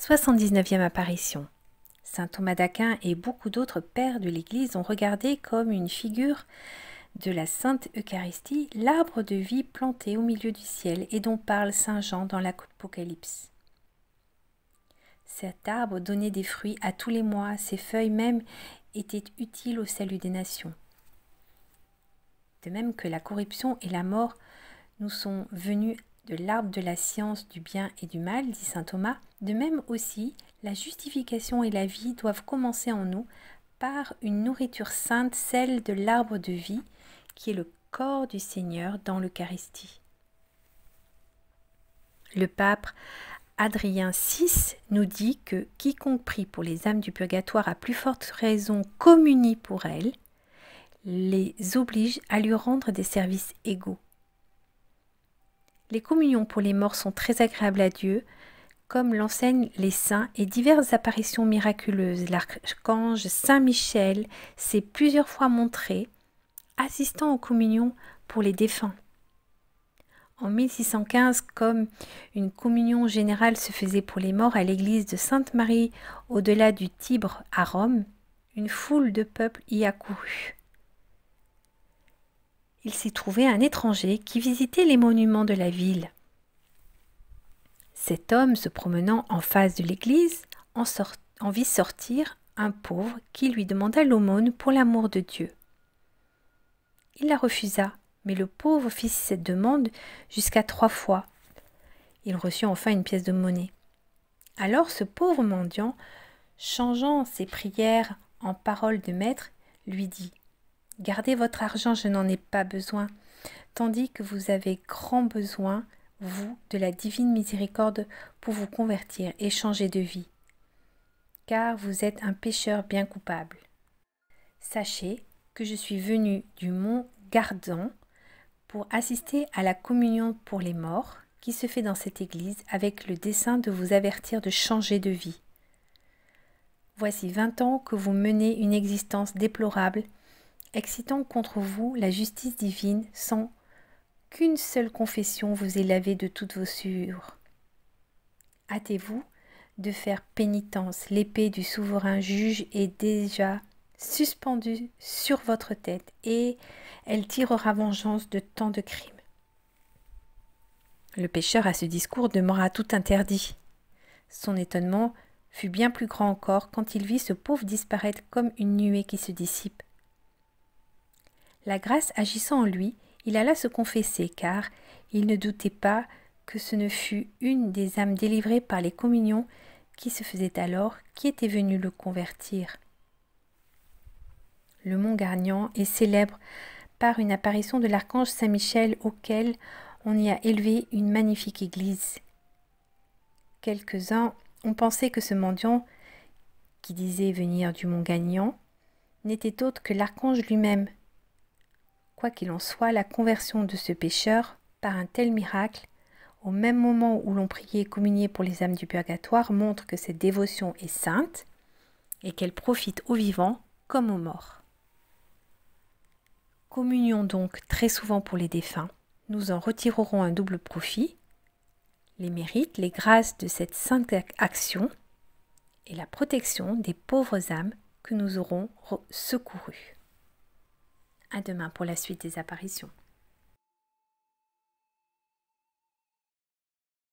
79e apparition. Saint Thomas d'Aquin et beaucoup d'autres pères de l'Église ont regardé comme une figure de la Sainte Eucharistie l'arbre de vie planté au milieu du ciel et dont parle Saint Jean dans l'Apocalypse. Cet arbre donnait des fruits à tous les mois, ses feuilles même étaient utiles au salut des nations. De même que la corruption et la mort nous sont venus de l'arbre de la science du bien et du mal, dit saint Thomas, de même aussi la justification et la vie doivent commencer en nous par une nourriture sainte, celle de l'arbre de vie, qui est le corps du Seigneur dans l'Eucharistie. Le pape Adrien VI nous dit que quiconque prie pour les âmes du purgatoire a plus forte raison communie pour elles, les oblige à lui rendre des services égaux. Les communions pour les morts sont très agréables à Dieu, comme l'enseignent les saints et diverses apparitions miraculeuses. L'archange Saint Michel s'est plusieurs fois montré, assistant aux communions pour les défunts. En 1615, comme une communion générale se faisait pour les morts à l'église de Sainte-Marie au-delà du Tibre à Rome, une foule de peuple y accourut. Il s'y trouvait un étranger qui visitait les monuments de la ville. Cet homme, se promenant en face de l'église, en vit sortir un pauvre qui lui demanda l'aumône pour l'amour de Dieu. Il la refusa, mais le pauvre fit cette demande jusqu'à 3 fois. Il reçut enfin une pièce de monnaie. Alors ce pauvre mendiant, changeant ses prières en paroles de maître, lui dit « Gardez votre argent, je n'en ai pas besoin, tandis que vous avez grand besoin, vous, de la divine miséricorde pour vous convertir et changer de vie, car vous êtes un pécheur bien coupable. Sachez que je suis venu du mont Gardan pour assister à la communion pour les morts qui se fait dans cette église avec le dessein de vous avertir de changer de vie. Voici 20 ans que vous menez une existence déplorable, excitant contre vous la justice divine sans qu'une seule confession vous ait lavé de toutes vos souillures. Hâtez-vous de faire pénitence, l'épée du souverain juge est déjà suspendue sur votre tête et elle tirera vengeance de tant de crimes. » Le pécheur à ce discours demeura tout interdit. Son étonnement fut bien plus grand encore quand il vit ce pauvre disparaître comme une nuée qui se dissipe. La grâce agissant en lui, il alla se confesser, car il ne doutait pas que ce ne fût une des âmes délivrées par les communions qui se faisaient alors qui était venue le convertir. Le mont Gardan est célèbre par une apparition de l'archange Saint Michel auquel on y a élevé une magnifique église. Quelques-uns ont pensé que ce mendiant, qui disait venir du mont Gardan, n'était autre que l'archange lui-même. Quoi qu'il en soit, la conversion de ce pécheur, par un tel miracle, au même moment où l'on priait et communiait pour les âmes du purgatoire, montre que cette dévotion est sainte et qu'elle profite aux vivants comme aux morts. Communions donc très souvent pour les défunts. Nous en retirerons un double profit, les mérites, les grâces de cette sainte action et la protection des pauvres âmes que nous aurons secourues. À demain pour la suite des apparitions.